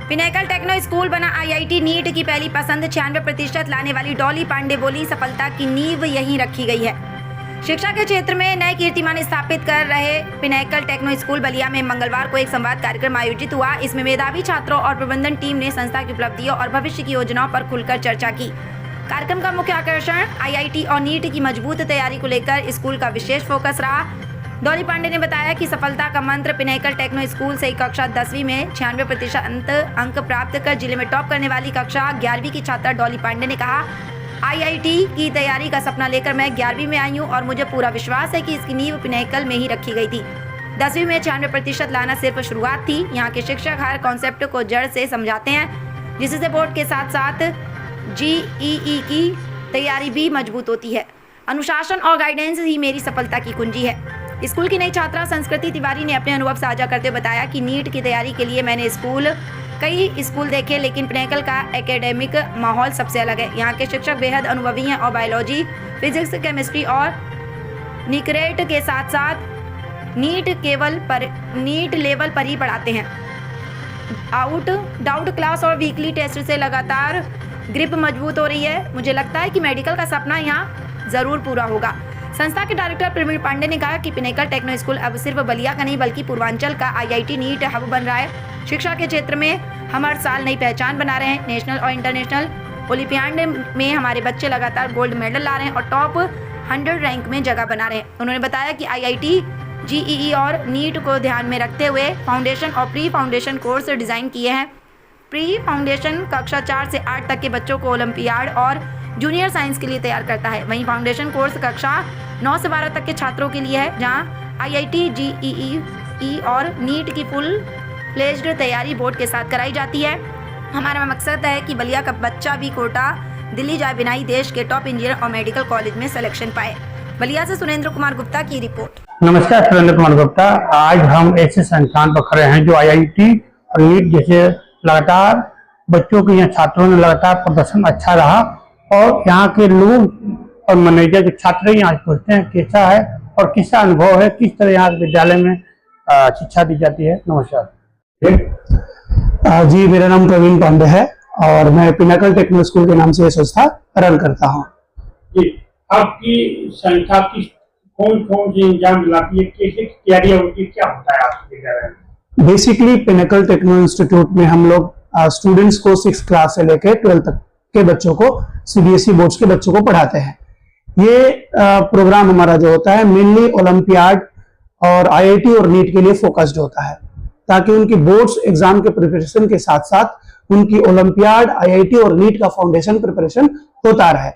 Pinnacle techno school बना IIT NEET की पहली पसंद। 96% लाने वाली डॉली पांडे बोली, सफलता की नींव यहीं रखी गई है। शिक्षा के क्षेत्र में नए कीर्तिमान स्थापित कर रहे पिनेकल टेक्नो स्कूल बलिया में मंगलवार को एक संवाद कार्यक्रम आयोजित हुआ। इसमें मेधावी छात्रों और प्रबंधन टीम ने संस्था की उपलब्धियों और भविष्य की योजनाओं पर खुलकर चर्चा की। कार्यक्रम का मुख्य आकर्षण आईआईटी और नीट की मजबूत तैयारी को लेकर स्कूल का विशेष फोकस रहा। डॉली पांडे ने बताया कि सफलता का मंत्र पिनेकल टेक्नो स्कूल से कक्षा 10वीं में 96% अंक प्राप्त कर जिले में टॉप करने वाली कक्षा 11वीं की छात्रा डॉली पांडे ने कहा, आईआईटी की तैयारी का सपना लेकर मैं 11वीं में आई हूँ और मुझे पूरा विश्वास है कि इसकी नींव पिनेकल में ही रखी गई थी। 10वीं में 96% लाना सिर्फ शुरुआत थी। यहाँ के शिक्षक हर कॉन्सेप्ट को जड़ से समझाते हैं, जिससे बोर्ड के साथ साथ जीईई की तैयारी भी मजबूत होती है। अनुशासन और गाइडेंस ही मेरी सफलता की कुंजी है। स्कूल की नई छात्रा संस्कृति तिवारी ने अपने अनुभव साझा करते हुए बताया कि नीट की तैयारी के लिए मैंने कई स्कूल देखे, लेकिन पिनेकल का एकेडमिक माहौल सबसे अलग है। यहाँ के शिक्षक बेहद अनुभवी हैं और बायोलॉजी, फिजिक्स, केमिस्ट्री और निकरेट के साथ साथ नीट लेवल पर ही पढ़ाते हैं। डाउट क्लास और वीकली टेस्ट से लगातार ग्रिप मजबूत हो रही है। मुझे लगता है कि मेडिकल का सपना यहाँ ज़रूर पूरा होगा। संस्था के डायरेक्टर प्रवीण पांडे ने कहा कि पिनेकल टेक्नो स्कूल अब सिर्फ बलिया का नहीं बल्कि पूर्वांचल का आईआईटी नीट हब बन रहा है। शिक्षा के क्षेत्र में हम हर साल नई पहचान बना रहे हैं। नेशनल और इंटरनेशनल ओलंपियाड में हमारे बच्चे लगातार गोल्ड मेडल ला रहे हैं और टॉप 100 रैंक में जगह बना रहे हैं। उन्होंने बताया कि आईआईटी जीईई और नीट को ध्यान में रखते हुए फाउंडेशन और प्री फाउंडेशन कोर्स डिज़ाइन किए हैं। प्री फाउंडेशन कक्षा 4 से 8 तक के बच्चों को ओलंपियाड और जूनियर साइंस के लिए तैयार करता है। वहीं फाउंडेशन कोर्स कक्षा 9 से 12 तक के छात्रों के लिए है, जहां आईआईटी जीईई और नीट की फुल फ्लेज्ड तैयारी बोर्ड के साथ कराई जाती है। हमारा मकसद है कि बलिया का बच्चा भी कोटा दिल्ली जाए बिना ही देश के टॉप इंजीनियर और मेडिकल कॉलेज में सिलेक्शन पाए। बलिया से सुरेंद्र कुमार गुप्ता की रिपोर्ट। नमस्कार, सुरेंद्र कुमार गुप्ता। आज हम ऐसे संस्थान पर खड़े हैं जो आईआईटी और नीट जैसे लगातार बच्चों के यहाँ छात्रों ने लगातार प्रदर्शन अच्छा रहा और यहाँ के लोग और मैनेजर के छात्र यहाँ पूछते हैं कैसा है और किसका अनुभव है, किस तरह यहाँ विद्यालय में शिक्षा दी जाती है। नमस्कार जी, मेरा नाम प्रवीण पांडे है और मैं पिनेकल टेक्नो स्कूल के नाम से संस्था रन करता हूँ। आपकी संस्था की कौन कौन से एग्जाम दिलाती है, कैसे तैयारी होती है, क्या होता है आपके विद्यालय में? बेसिकली पिनेकल टेक्नो इंस्टीट्यूट में हम लोग स्टूडेंट्स को 6th क्लास से लेकर 12th तक के बच्चों को सीबीएसई बोर्ड्स के बच्चों को पढ़ाते हैं। ये प्रोग्राम हमारा जो होता है मेनली ओलंपियाड और आईआईटी और नीट के लिए फोकस्ड होता है, ताकि उनकी बोर्ड्स एग्जाम के प्रिपरेशन के साथ साथ उनकी ओलंपियाड, आईआईटी और नीट का फाउंडेशन प्रिपरेशन होता रहे,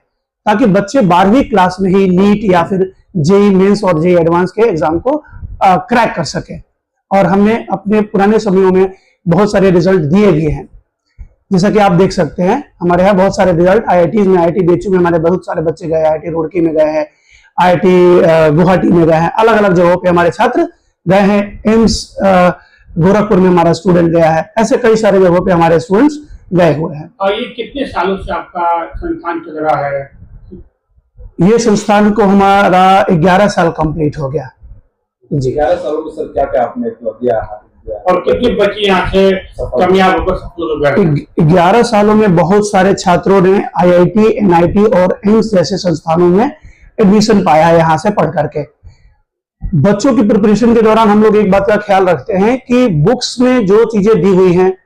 ताकि बच्चे 12वीं क्लास में ही नीट या फिर जेई मेंस और जेई एडवांस के एग्जाम को क्रैक कर सके। और हमने अपने पुराने समयों में बहुत सारे रिजल्ट दिए भी हैं, जैसा कि आप देख सकते हैं हमारे यहाँ बहुत सारे रिजल्ट आईआईटी में, आईआईटी बीएचयू में हमारे बहुत सारे बच्चे गए, आईआईटी रुड़की में गए हैं, आईआईटी गुवाहाटी में गए हैं, अलग अलग जगहों पे हमारे छात्र गए हैं, एम्स गोरखपुर में हमारा स्टूडेंट गया है, ऐसे कई सारे जगहों पे हमारे स्टूडेंट्स गए हुए हैं। और ये कितने सालों से आपका संस्थान चल रहा है? ये संस्थान को हमारा 11 साल कंप्लीट हो गया जी। 11 सालों में सर क्या क्या आपने उपलब्धियां और कितने बच्चे यहाँ से कामयाब होकर सफल हो गए? 11 सालों में बहुत सारे छात्रों ने आईआईटी, एनआईटी और एम्स जैसे संस्थानों में एडमिशन पाया है। यहाँ से पढ़ करके बच्चों की प्रिपरेशन के दौरान हम लोग एक बात का ख्याल रखते हैं कि बुक्स में जो चीजें दी हुई हैं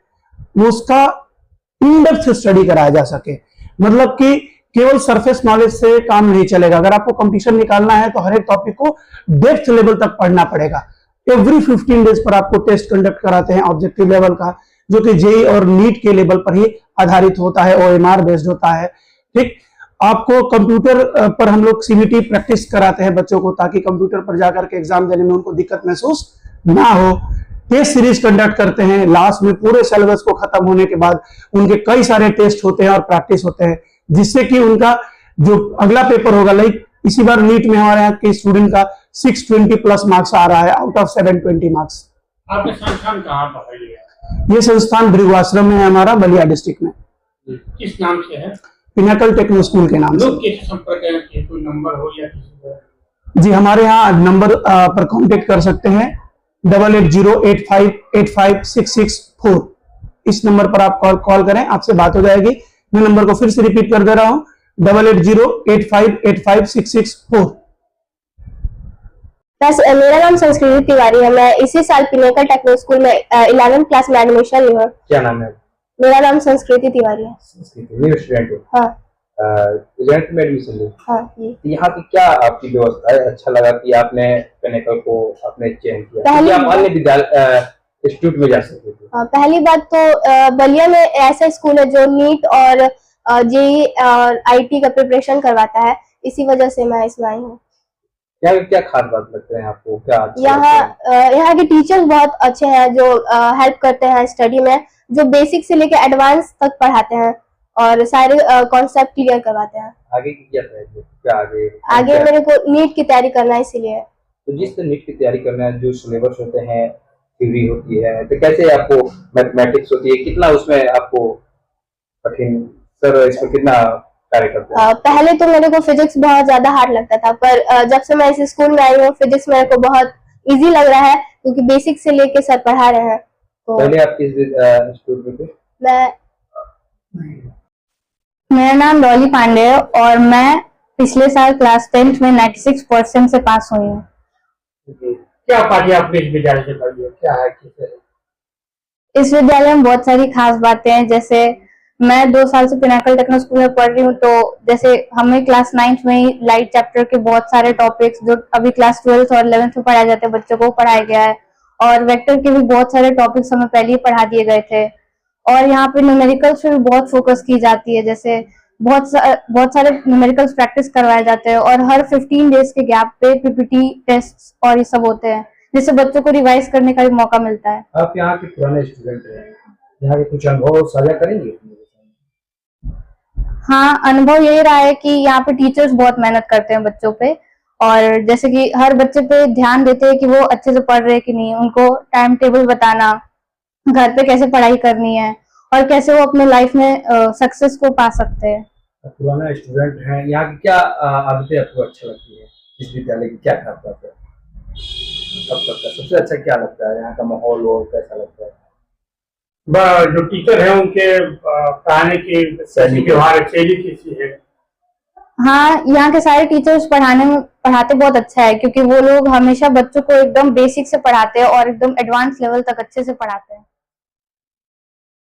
उसका इन डेप्थ स्टडी कराया जा सके। मतलब कि केवल सरफेस नॉलेज से काम नहीं चलेगा। अगर आपको कंपटीशन निकालना है तो हर एक टॉपिक को डेप्थ लेवल तक पढ़ना पड़ेगा। एवरी 15 डेज पर आपको टेस्ट कंडक्ट कराते हैं ऑब्जेक्टिव लेवल का, जो कि जेई और नीट के लेवल पर ही आधारित होता है, ओएमआर बेस्ड होता है। ठीक, आपको कंप्यूटर पर हम लोग सीबीटी प्रैक्टिस कराते हैं बच्चों को, ताकि कंप्यूटर पर जाकर के एग्जाम देने में उनको दिक्कत महसूस ना हो। टेस्ट सीरीज कंडक्ट करते हैं, लास्ट में पूरे सिलेबस को खत्म होने के बाद उनके कई सारे टेस्ट होते हैं और प्रैक्टिस होते हैं, जिससे कि उनका जो अगला पेपर होगा, लाइक इसी बार नीट में हमारे यहाँ के स्टूडेंट का 620 प्लस मार्क्स आ रहा है आउट ऑफ 720 मार्क्स। आपका संस्थान कहाँ पर है? ये संस्थान भृगुआश्रम में है हमारा, बलिया डिस्ट्रिक्ट में। किस नाम से है? पिनेकल टेक्नो स्कूल के नाम से। लोग कैसे संपर्क करें, कोई नंबर हो या किसी? जी, हमारे यहाँ नंबर पर कांटेक्ट कर सकते हैं 8808585664। इस नंबर पर आप कॉल करें, आपसे बात हो जाएगी। मैं नंबर को फिर से रिपीट कर दे रहा हूँ, 8808585664। मेरा नाम संस्कृति तिवारी है। मैं इसी साल पिनेकल टेक्निकल स्कूल में 11th क्लास में एडमिशन ली हूँ। क्या नाम है? मेरा नाम संस्कृति तिवारी है। न्यू स्टूडेंट हो? हाँ 11th में एडमिशन ली। हाँ जी। तो यहाँ की क्या आपकी व्यवस्था है? अच्छा लगा कि आपने पिनेकल को आपने चयन किया, पहली क्योंकि आप अन्य विद्यालय इंस्टीट्यूट में जा सकते थे। पहली बात तो बलिया में ऐसा स्कूल है जो नीट और जेई और आईटी का प्रिपरेशन करवाता है, इसी वजह से मैं इसमें आई हूँ। क्या खास बात लगता है आपको? क्या अच्छा यहाँ के टीचर्स बहुत अच्छे हैं जो हेल्प करते हैं स्टडी में, जो बेसिक से लेकर एडवांस तक पढ़ाते हैं और सारे कॉन्सेप्ट क्लियर करवाते हैं। आगे की क्या तैयारी? क्या आगे मेरे को नीट की तैयारी करना है, इसीलिए। तो जिस नीट की तैयारी करना है, जो सिलेबस होते हैं, थ्योरी होती है, तो कैसे आपको मैथमेटिक्स होती है, कितना उसमें आपको कठिन, सर इसमें कितना कार्य करते हैं? पहले तो मेरे को फिजिक्स बहुत ज्यादा हार्ड लगता था, पर जब से मैं इस स्कूल में आई हूँ फिजिक्स मेरे को बहुत इजी लग रहा है, क्योंकि बेसिक से लेके सर पढ़ा रहे हैं। तो पहले आप किस इंस्टीट्यूट में थे? मेरा नाम डॉली पांडे है और मैं पिछले साल क्लास 10th में 96% से पास हुई हूँ। क्या उपाधि आपने इस विद्यालय से पाई है? क्या है, किस है? इस विद्यालय में बहुत सारी खास बातें हैं। जैसे मैं 2 साल से पिनाकल टेक्निकल स्कूल में पढ़ रही हूँ, तो जैसे हमें क्लास 9th में ही लाइट चैप्टर के बहुत सारे टॉपिक्स जो अभी क्लास 12th और 11th में पढ़ाए जाते हैं बच्चों को पढ़ाया गया है, और वेक्टर के भी बहुत सारे टॉपिक्स हमें पहले ही पढ़ा दिए गए थे। और यहाँ पे न्यूमेरिकल्स पे भी बहुत फोकस की जाती है, जैसे बहुत सारे न्यूमेरिकल्स प्रैक्टिस करवाए जाते हैं, और हर 15 डेज के गैप पे पीपीटी टेस्ट और ये सब होते हैं, जिससे बच्चों को रिवाइज करने का भी मौका मिलता है। आप यहाँ के पुराने स्टूडेंट हैं, यहाँ के कुछ अनुभव साझा करेंगे? हाँ, अनुभव यही रहा है कि यहाँ पे टीचर्स बहुत मेहनत करते हैं बच्चों पे, और जैसे कि हर बच्चे पे ध्यान देते हैं कि वो अच्छे से पढ़ रहे हैं कि नहीं, उनको टाइम टेबल बताना, घर पे कैसे पढ़ाई करनी है और कैसे वो अपने लाइफ में सक्सेस को पा सकते हैं। पुराना स्टूडेंट हैं, यहाँ की क्या आदतें आपको अच्छा लगती है? इस विद्यालय की क्या खास बात है? अब तक का सबसे अच्छा क्या लगता है? यहाँ का माहौल और कैसा लगता है? जो टीचर है उनके पढ़ाने की व्यवहार शैली कैसी है? हाँ, यहाँ के सारे टीचर्स पढ़ाते बहुत अच्छा है, क्योंकि वो लोग हमेशा बच्चों को एकदम बेसिक से पढ़ाते हैं और एकदम एडवांस लेवल तक अच्छे से पढ़ाते हैं।